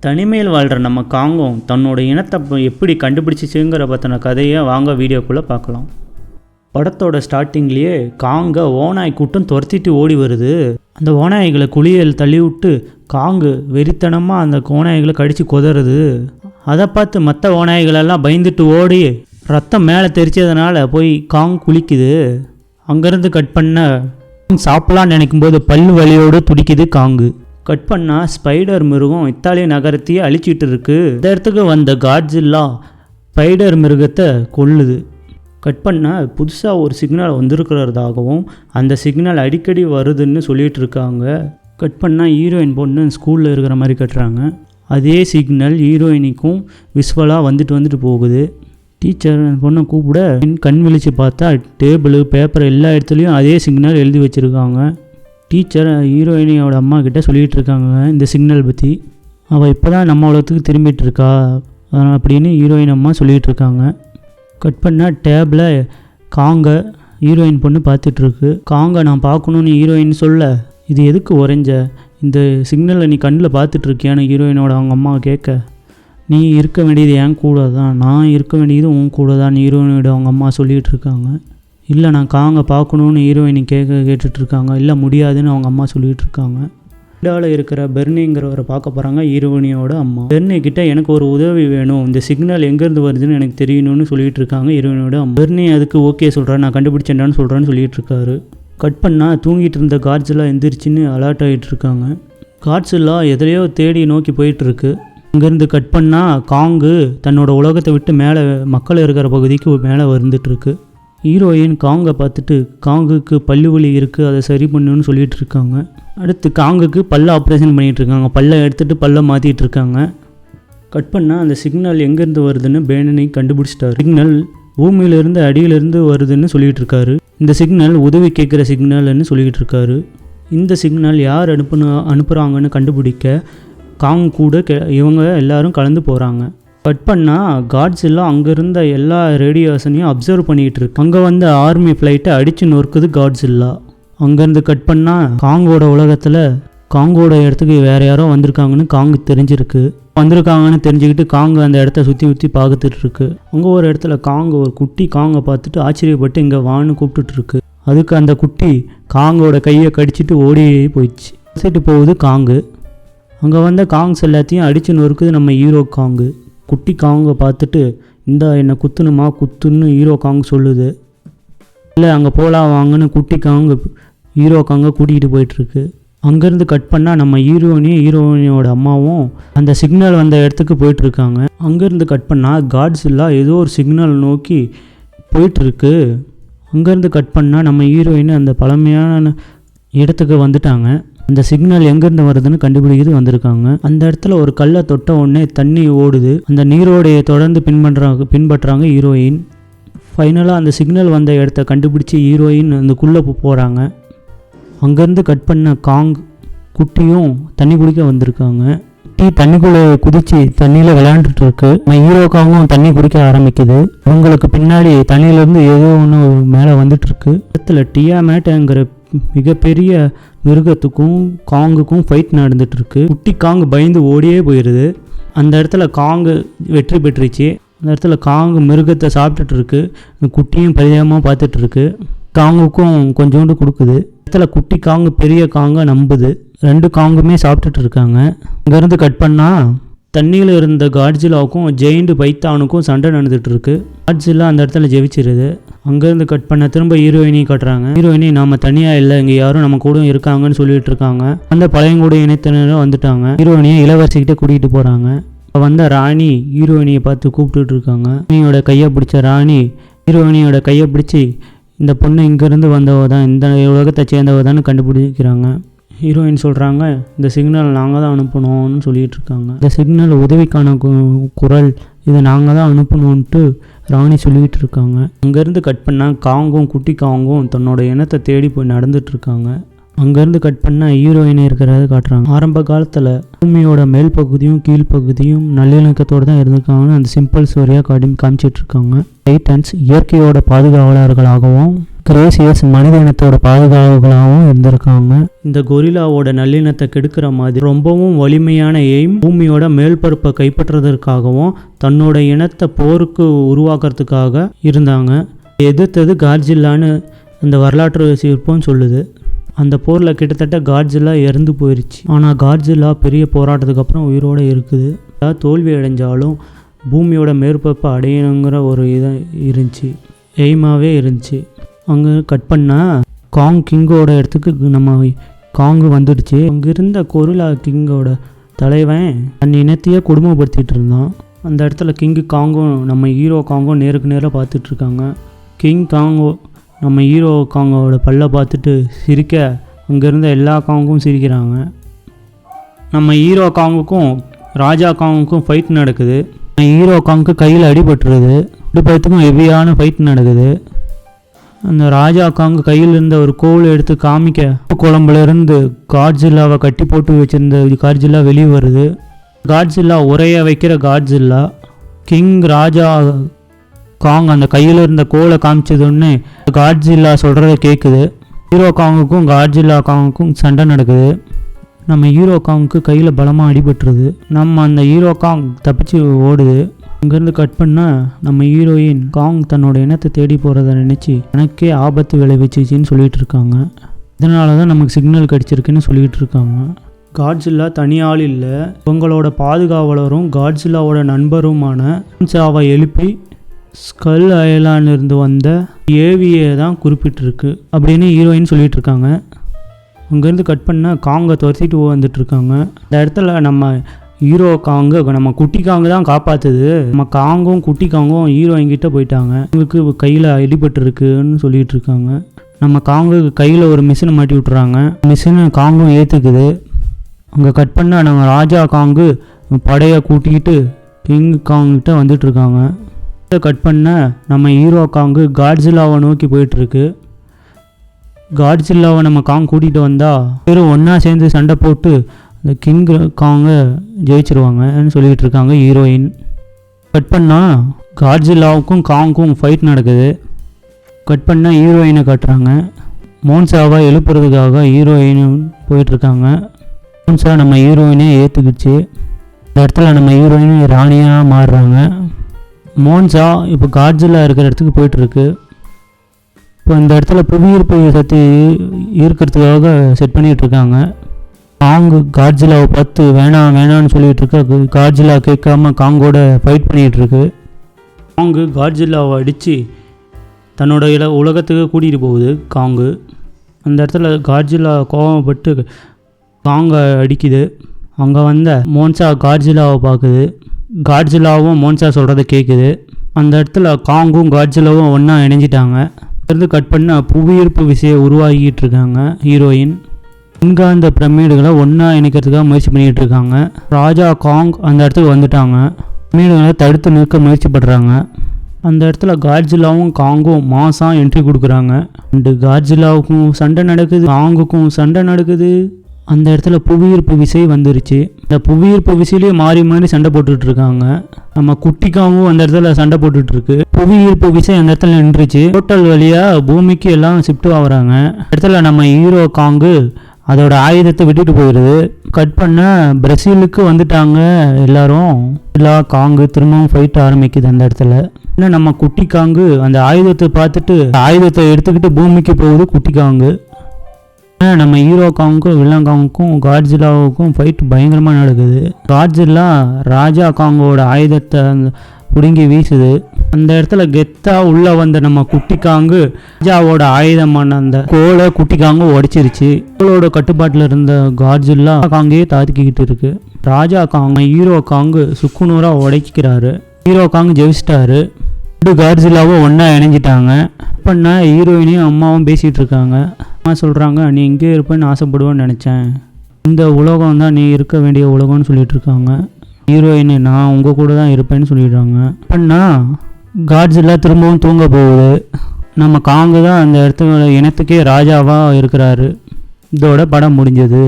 தனிமையில் வாழ்கிற நம்ம காங்கம் தன்னோட இனத்தை எப்படி கண்டுபிடிச்சிச்சுங்கிற பற்றின கதையை வாங்க வீடியோக்குள்ளே பார்க்கலாம். படத்தோட ஸ்டார்டிங்லேயே காங்கை ஓநாய் கூட்டம் துரத்திட்டு ஓடி வருது. அந்த ஓநாய்களை குளியல் தள்ளி விட்டு காங்கு வெறித்தனமாக அந்த ஓநாய்களை கடித்து கொதறது. அதை பார்த்து மற்ற ஓநாய்களெல்லாம் பயந்துட்டு ஓடி ரத்தம் மேலே தெரிச்சதுனால போய் காங் குளிக்குது. அங்கேருந்து கட் பண்ண சாப்பிட்லான்னு நினைக்கும்போது பல்லு வலியோடு துடிக்குது காங்கு. கட் பண்ணால் ஸ்பைடர் மிருகம் இத்தாலிய நகரத்தையே அழிச்சிட்டு இருக்கு. இந்த இடத்துக்கு வந்த காட்ஸில்லா ஸ்பைடர் மிருகத்தை கொல்லுது. கட் பண்ணால் புதுசாக ஒரு சிக்னல் வந்திருக்கிறதாகவும் அந்த சிக்னல் அடிக்கடி வருதுன்னு சொல்லிகிட்டு இருக்காங்க. கட் பண்ணால் ஹீரோயின் பொண்ணு ஸ்கூலில் இருக்கிற மாதிரி கட்டுறாங்க. அதே சிக்னல் ஹீரோயினிக்கும் விஷுவலாக வந்துட்டு போகுது. டீச்சர் பொண்ணை கூப்பிட கண் விழிச்சு பார்த்தா டேபிள் பேப்பர் எல்லா இடத்துலையும் அதே சிக்னல் எழுதி வச்சுருக்காங்க. டீச்சர் ஹீரோயினியோட அம்மா கிட்டே சொல்லிகிட்டு இருக்காங்க இந்த சிக்னல் பற்றி. அவள் இப்போ தான் நம்ம உலகத்துக்கு திரும்பிட்டு இருக்கா அப்படின்னு ஹீரோயின் அம்மா சொல்லிகிட்டு இருக்காங்க. கட் பண்ணால் டேபில் காங்கை ஹீரோயின் பொண்ணு பார்த்துட்ருக்கு. காங்கை நான் பார்க்கணுன்னு ஹீரோயின் சொல்ல, இது எதுக்கு உறைஞ்ச, இந்த சிக்னலை நீ கண்ணில் பார்த்துட்ருக்கியான்னு ஹீரோயினோட அவங்க அம்மா கேட்க, நீ இருக்க வேண்டியது என் கூட தான், நான் இருக்க வேண்டியது உன் கூட தான் ஹீரோயினோட அவங்க அம்மா சொல்லிகிட்டு இருக்காங்க. இல்லை நான் காங்கை பார்க்கணுன்னு ஹீரோயினி கேட்டுட்ருக்காங்க. இல்லை முடியாதுன்னு அவங்க அம்மா சொல்லிகிட்டு இருக்காங்க. இடாவில் இருக்கிற பெர்னிங்கிறவரை பார்க்க போகிறாங்க ஹீரோயினியோட அம்மா. பெர்னி கிட்ட எனக்கு ஒரு உதவி வேணும், இந்த சிக்னல் எங்கேருந்து வருதுன்னு எனக்கு தெரியணும்னு சொல்லிகிட்டு இருக்காங்க ஹீரோயினோட அம்மா. பெர்னி அதுக்கு ஓகே சொல்கிறேன், நான் கண்டுபிடிச்சேன்டான்னு சொல்கிறேன்னு சொல்லிகிட்டு இருக்காரு. கட் பண்ணால் தூங்கிட்டு இருந்த காட்ஸெல்லாம் எந்திரிச்சின்னு அலர்ட் ஆகிட்டு இருக்காங்க. காட்ஸெல்லாம் எதிலையோ தேடி நோக்கி போயிட்டுருக்கு. இங்கேருந்து கட் பண்ணால் காங்கு தன்னோட உலகத்தை விட்டு மேலே மக்கள் இருக்கிற பகுதிக்கு மேலே வந்துட்டுருக்கு. ஹீரோயின் காங்கை பார்த்துட்டு காங்குக்கு பல்லு வலி இருக்குது, அதை சரி பண்ணுன்னு சொல்லிகிட்டு இருக்காங்க. அடுத்து காங்குக்கு பல்ல ஆப்ரேஷன் பண்ணிகிட்ருக்காங்க. பல்லை எடுத்துகிட்டு பல்லை மாற்றிட்டு இருக்காங்க. கட் பண்ணால் அந்த சிக்னல் எங்கேருந்து வருதுன்னு பேனனி கண்டுபிடிச்சிட்டாரு. சிக்னல் பூமியிலேருந்து அடியிலேருந்து வருதுன்னு சொல்லிகிட்டு இருக்காரு. இந்த சிக்னல் உதவி கேட்குற சிக்னல்னு சொல்லிக்கிட்டு இருக்காரு. இந்த சிக்னல் யார் அனுப்புகிறாங்கன்னு கண்டுபிடிக்க காங் கூட இவங்க எல்லாரும் கலந்து போகிறாங்க. கட் பண்ணால் காட்ஸ் எல்லாம் அங்கே இருந்த எல்லா ரேடியோஷனையும் அப்சர்வ் பண்ணிகிட்டு இருக்கு. அங்கே வந்து ஆர்மி ஃப்ளைட்டை அடித்து நொறுக்குது காட்ஸ் எல்லாம். அங்கேருந்து கட் பண்ணால் காங்கோட உலகத்தில் காங்கோட இடத்துக்கு வேறு யாரோ வந்திருக்காங்கன்னு காங்கு தெரிஞ்சிருக்கு. வந்திருக்காங்கன்னு தெரிஞ்சுக்கிட்டு காங்கு அந்த இடத்த சுற்றி பார்த்துட்டு இருக்கு. அங்கே ஒரு இடத்துல காங்கு ஒரு குட்டி காங்கை பார்த்துட்டு ஆச்சரியப்பட்டு இங்கே வான்னு கூப்பிட்டுருக்கு. அதுக்கு அந்த குட்டி காங்கோட கையை கடிச்சிட்டு ஓடி போயிடுச்சு. சைட்டு போகுது காங்கு. அங்கே வந்த காங்ஸ் எல்லாத்தையும் அடித்து நொறுக்குது நம்ம ஹீரோ காங்கு. குட்டி காங்கை பார்த்துட்டு இந்த என்னை குத்துணுமா குத்துன்னு ஹீரோ காங் சொல்லுது. இல்லை அங்கே போகலாம் வாங்கன்னு குட்டி காங்கு ஹீரோ காங்கை கூட்டிகிட்டு போயிட்டுருக்கு. அங்கேருந்து கட் பண்ணால் நம்ம ஹீரோயினியோட அம்மாவும் அந்த சிக்னல் வந்த இடத்துக்கு போயிட்டுருக்காங்க. அங்கேருந்து கட் பண்ணால் காட்ஸில்லா ஏதோ ஒரு சிக்னல் நோக்கி போயிட்டுருக்கு. அங்கேருந்து கட் பண்ணால் நம்ம ஹீரோயின் அந்த பழமையான இடத்துக்கு வந்துட்டாங்க. அந்த சிக்னல் எங்கேருந்து வருதுன்னு கண்டுபிடிக்கிறது வந்திருக்காங்க. அந்த இடத்துல ஒரு கல்லை தொட்ட உடனே தண்ணி ஓடுது. அந்த நீரோடையை தொடர்ந்து பின்பற்றுறாங்க ஹீரோயின். ஃபைனலாக அந்த சிக்னல் வந்த இடத்த கண்டுபிடிச்சி ஹீரோயின் அந்தக்குள்ளே போகிறாங்க. அங்கேருந்து கட் பண்ண காங் குட்டியும் தண்ணி குடிக்க வந்திருக்காங்க. தண்ணிக்குள்ளே குதிச்சு தண்ணியில் விளையாண்டுட்டு இருக்கு. ஹீரோ காங்கும் தண்ணி குடிக்க ஆரம்பிக்குது. அவங்களுக்கு பின்னாடி தண்ணியிலேருந்து ஏதோ ஒன்று மேலே வந்துட்டு இருக்கு. இடத்துல டியாமேட்டுங்கிற மிகப்பெரிய மிருகத்துக்கும் காங்குக்கும் ஃபைட் நடந்துட்டு இருக்கு. குட்டி காங்கு பயந்து ஓடியே போயிடுது. அந்த இடத்துல காங்கு வெற்றி பெற்றுச்சு. அந்த இடத்துல காங்கு மிருகத்தை சாப்பிட்டுட்டு இருக்கு. இந்த குட்டியும் பரிதாபமாக பார்த்துட்டு இருக்கு. காங்குக்கும் கொஞ்சோண்டு கொடுக்குது. இடத்துல குட்டி காங்கு பெரிய காங்கை நம்புது. ரெண்டு காங்குமே சாப்பிட்டுட்டு இருக்காங்க. இங்கேருந்து கட் பண்ணால் தண்ணியில் இருந்த காட்ஸில்லாவுக்கும் ஜெயிண்ட் பைத்தானுக்கும் சண்டை நடந்துட்டு இருக்கு. காட்ஸில்லா அந்த இடத்துல ஜெயிச்சிருது. அங்கேருந்து கட் பண்ண திரும்ப ஹீரோயினி காட்டுறாங்க. ஹீரோயினி நாம் தனியாக இல்லை, இங்கே யாரும் நம்ம கூட இருக்காங்கன்னு சொல்லிட்டு இருக்காங்க. அந்த பழையங்கூட இணைத்தினரும் வந்துட்டாங்க. ஹீரோயினியை இளவரசிக்கிட்டே கூட்டிகிட்டு போகிறாங்க. வந்த ராணி ஹீரோயினியை பார்த்து கூப்பிட்டுட்டு இருக்காங்க. ஹீரோயினியோட கையை பிடிச்ச ராணி ஹீரோயினியோட கையை பிடிச்சி இந்த பொண்ணு இங்கேருந்து வந்தவ தான், இந்த உலகத்தை சேர்ந்தவ தான் கண்டுபிடிக்கிறாங்க. ஹீரோயின் சொல்கிறாங்க இந்த சிக்னல் நாங்கள் தான் அனுப்பணும்னு சொல்லிகிட்டு இருக்காங்க. இந்த சிக்னல் உதவிக்கான குரல், இதை நாங்கள் தான் அனுப்பணுன்ட்டு ராணி சொல்லிகிட்டு இருக்காங்க. அங்கேருந்து கட் பண்ணால் காங்கும் குட்டி காங்கும் தன்னோட இனத்தை தேடி போய் நடந்துட்டுருக்காங்க. அங்கேருந்து கட் பண்ணால் ஹீரோயினே இருக்கிறத காட்டுறாங்க. ஆரம்ப காலத்தில் பூமியோட மேல் பகுதியும் கீழ்ப்பகுதியும் நல்லிணக்கத்தோடு தான் இருந்திருக்காங்கன்னு அந்த சிம்பிள் ஸ்டோரியாக காமிச்சிட்ருக்காங்க. டைட்டன்ஸ் இயற்கையோட பாதுகாவலர்களாகவும் கிரேசியஸ் மனித இனத்தோட பாதுகாவலாகவும் இருந்திருக்காங்க. இந்த கொரில்லாவோட நல்லிணத்தை கெடுக்கிற மாதிரி ரொம்பவும் வலிமையான எய்ம் பூமியோட மேல்பரப்பை கைப்பற்றுறதுக்காகவும் தன்னோட இனத்தை போருக்கு உருவாக்குறதுக்காக இருந்தாங்க. எதிர்த்தது காட்ஜில்லான்னு அந்த வரலாற்று சிற்பம் சொல்லுது. அந்த போரில் கிட்டத்தட்ட காட்ஜில்லா இறந்து போயிடுச்சு. ஆனால் காட்ஜில்லா பெரிய போராட்டத்துக்கு அப்புறம் உயிரோடு இருக்குது. தோல்வி அடைஞ்சாலும் பூமியோட மேற்பரப்பை அடையணுங்கிற ஒரு இதாக இருந்துச்சு, எய்மாகவே இருந்துச்சு. அங்கே கட் பண்ணால் காங் கிங்கோட இடத்துக்கு நம்ம காங்கு வந்துடுச்சு. அங்கே இருந்த கொரில்லா கிங்கோட தலைவன் தன் இனத்தையே கொடுமைப்படுத்திட்டு இருந்தான். அந்த இடத்துல கிங்கு காங்கும் நம்ம ஹீரோ காங்கும் நேருக்கு நேராக பார்த்துட்ருக்காங்க. கிங் காங்கோ நம்ம ஹீரோ காங்கோட பல்ல பார்த்துட்டு சிரிக்க அங்கே இருந்த எல்லா காங்கும் சிரிக்கிறாங்க. நம்ம ஹீரோ காங்குக்கும் ராஜா காங்குக்கும் ஃபைட் நடக்குது. ஹீரோ காங்க்கு கையில் அடிபட்டுருது. அடிபட்டுக்கும் ஹெவியான ஃபைட் நடக்குது. அந்த ராஜா காங்கு கையில் இருந்த ஒரு கோல் எடுத்து காமிக்க குழம்புலேருந்து காட்ஜில்லாவை கட்டி போட்டு வச்சுருந்த காட்ஜில்லா வெளியே வருது. காட்ஜில்லா உரைய வைக்கிற காட்ஜில்லா கிங் ராஜா காங் அந்த கையில் இருந்த கோலை காமிச்சதுன்னு காட்ஜில்லா சொல்கிறத கேட்குது. ஹீரோ காங்குக்கும் காட்ஜில்லா காங்குக்கும் சண்டை நடக்குது. நம்ம ஹீரோ காங்குக்கு கையில் பலமாக அடிபட்டுருது. நம்ம அந்த ஹீரோ காங் தப்பிச்சு ஓடுது. அங்கேருந்து கட் பண்ணால் நம்ம ஹீரோயின் காங் தன்னோட இனத்தை தேடி போகிறத நினச்சி எனக்கே ஆபத்து விளைவிச்சிச்சின்னு சொல்லிகிட்டு இருக்காங்க. இதனால தான் நமக்கு சிக்னல் கிடச்சிருக்குன்னு சொல்லிகிட்டு இருக்காங்க. காட்ஜில்லா தனியாள் இல்லை, இவங்களோட பாதுகாவலரும் காட்ஜில்லாவோட நண்பருமான மோன்சாவை எழுப்பி ஸ்கல் ஐலாண்டிலிருந்து வந்த ஏவியை தான் குறிப்பிட்டிருக்கு அப்படின்னு ஹீரோயின் சொல்லிகிட்டு இருக்காங்க. அங்கேருந்து கட் பண்ணால் காங்கை துரத்திட்டு வந்துட்டுருக்காங்க. இந்த இடத்துல நம்ம ஹீரோ காங்கு நம்ம குட்டி காங்கு தான் காப்பாற்றுது. நம்ம காங்கும் குட்டி காங்கும் ஹீரோயின்கிட்ட போயிட்டாங்க. அவங்களுக்கு கையில் அடிபட்டுருக்குன்னு சொல்லிகிட்டு இருக்காங்க. நம்ம காங்குக்கு கையில் ஒரு மிஷினை மாட்டி விட்டுறாங்க. மிஷினை காங்கும் ஏற்றுக்குது. அங்கே கட் பண்ணால் நம்ம ராஜா காங்கு படையை கூட்டிக்கிட்டு கிங் காங்கிட்ட வந்துட்டுருக்காங்க. கட் பண்ண நம்ம ஹீரோ காங்கு காட்ஜில்லாவை நோக்கி போயிட்டுருக்கு. காட்ஜில்லாவை நம்ம காங் கூட்டிகிட்டு வந்தால் வெறும் ஒன்றா சேர்ந்து சண்டை போட்டு அந்த கிங் காங்கை ஜெயிச்சிருவாங்கன்னு சொல்லிகிட்டு இருக்காங்க ஹீரோயின். கட் பண்ணால் காட்ஜில்லாவுக்கும் காங்கும் ஃபைட் நடக்குது. கட் பண்ணால் ஹீரோயினை காட்டுறாங்க. மோன்சாவை எழுப்புறதுக்காக ஹீரோயின் போயிட்டுருக்காங்க. மோன்சா நம்ம ஹீரோயினே ஏற்றுக்குச்சு. இந்த இடத்துல நம்ம ஹீரோயின் ராணியாக மாறுறாங்க. மோன்சா இப்போ காட்ஜில்லா இருக்கிற இடத்துக்கு போயிட்டுருக்கு. இப்போ இந்த இடத்துல புவியீர்ப்பு சக்தி ஈர்க்கிறதுக்காக செட் பண்ணிகிட்ருக்காங்க. காங்கு காட்ஜில்லாவை பார்த்து வேணான்னு சொல்லிகிட்டு இருக்க. காட்ஜில்லா கேட்காம காங்கோட ஃபைட் பண்ணிகிட்ருக்கு. காங்கு காட்ஜில்லாவை அடித்து தன்னோட உலகத்துக்கு கூட்டிகிட்டு போகுது காங்கு. அந்த இடத்துல காட்ஜில்லா கோபப்பட்டு காங்கை அடிக்குது. அங்கே வந்த மோன்சா காட்ஜில்லாவை பார்க்குது. காட்ஜில்லாவும் மோன்சா சொல்கிறத கேட்குது. அந்த இடத்துல காங்கும் காட்ஜில்லாவும் ஒன்றா இணைஞ்சிட்டாங்க. இருந்து கட் பண்ண புவியீர்ப்பு விசையை உருவாக்கிட்டு இருக்காங்க ஹீரோயின். இங்கே அந்த பிரமிடுகளை ஒன்றா இணைக்கிறதுக்காக முயற்சி பண்ணிகிட்டு இருக்காங்க. ராஜா காங் அந்த இடத்துக்கு வந்துட்டாங்க. பிரமிடுகளை தடுத்து நிற்க முயற்சி பண்ணுறாங்க. அந்த இடத்துல காட்ஜில்லாவும் காங்கும் மாசாக என்ட்ரி கொடுக்குறாங்க. அண்டு காட்ஜில்லாவுக்கும் சண்டை நடக்குது, காங்குக்கும் சண்டை நடக்குது. அந்த இடத்துல புவியீர்ப்பு விசை வந்துருச்சு. இந்த புவியீர்ப்பு விசையிலேயே மாறி மாறி சண்டை போட்டுட்ருக்காங்க. நம்ம குட்டிக்காவும் அந்த இடத்துல சண்டை போட்டுட்ருக்கு. புவியீர்ப்பு விசை அந்த இடத்துல நின்றுச்சு. டோட்டல் வழியாக பூமிக்கு எல்லாம் ஷிஃப்ட் ஆகுறாங்க. இடத்துல நம்ம ஹீரோ காங்கு அதோட ஆயுதத்தை விட்டுட்டு போயிடுது. கட் பண்ண பிரசீலுக்கு வந்துட்டாங்க எல்லாரும். எல்லா காங்கு திரும்பவும் ஃபைட் ஆரம்பிக்குது அந்த இடத்துல. இன்னும் நம்ம குட்டி காங்கு அந்த ஆயுதத்தை பார்த்துட்டு ஆயுதத்தை எடுத்துக்கிட்டு பூமிக்கு போகுது குட்டி காங்கு. நம்ம ஹீரோ காங்குக்கும் வில்லன் காங்குக்கும் காட்ஜில்லாவுக்கும் ஃபைட் பயங்கரமாக நடக்குது. காட்ஜில்லா ராஜா காங்கோட ஆயுதத்தை பிடுங்கி வீசுது. அந்த இடத்துல கெத்தாக உள்ளே வந்த நம்ம குட்டி காங்கு ராஜாவோட ஆயுதமான அந்த கோலை குட்டி காங்கு உடைச்சிருச்சு. கோலோட கட்டுப்பாட்டில் இருந்த காட்ஜில்லா காங்கே தாக்கிக்கிட்டு இருக்கு. ராஜா காங்க ஹீரோ காங்கு சுக்குநூறாக உடைக்கிறாரு. ஹீரோ காங்கு ஜெயிச்சிட்டாரு. காட்ஜில்லாவும் ஒன்றா இணைஞ்சிட்டாங்க. பண்ண ஹீரோயினையும் அம்மாவும் பேசிகிட்டு இருக்காங்க. அம்மா சொல்கிறாங்க, நீ இங்கே இருப்பேன்னு ஆசைப்படுவேன்னு நினச்சேன், இந்த உலகம் தான் நீ இருக்க வேண்டிய உலகம்னு சொல்லிட்டு இருக்காங்க. ஹீரோயின் நான் உங்கள் கூட தான் இருப்பேன்னு சொல்லிடுறாங்க. அப்படின்னா காட்ஜில்லா திரும்பவும் தூங்க போகுது. நம்ம காங்கு தான் அந்த இடத்துல இனத்துக்கே ராஜாவாக இருக்கிறாரு. இதோட படம் முடிஞ்சது.